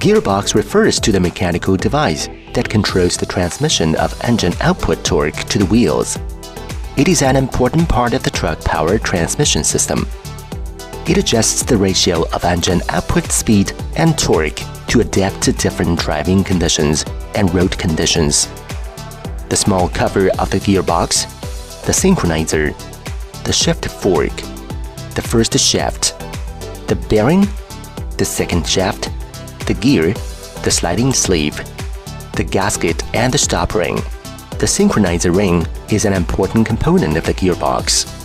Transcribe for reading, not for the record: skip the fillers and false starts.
Gearbox refers to the mechanical device that controls the transmission of engine output torque to the wheels. It is an important part of the truck power transmission system. It adjusts the ratio of engine output speed and torque to adapt to different driving conditions and road conditions. The small cover of the gearbox, the synchronizer, the shift fork, the first shaft, the bearing, the second shaft, the gear, the sliding sleeve, the gasket and the stop ring. The synchronizer ring is an important component of the gearbox.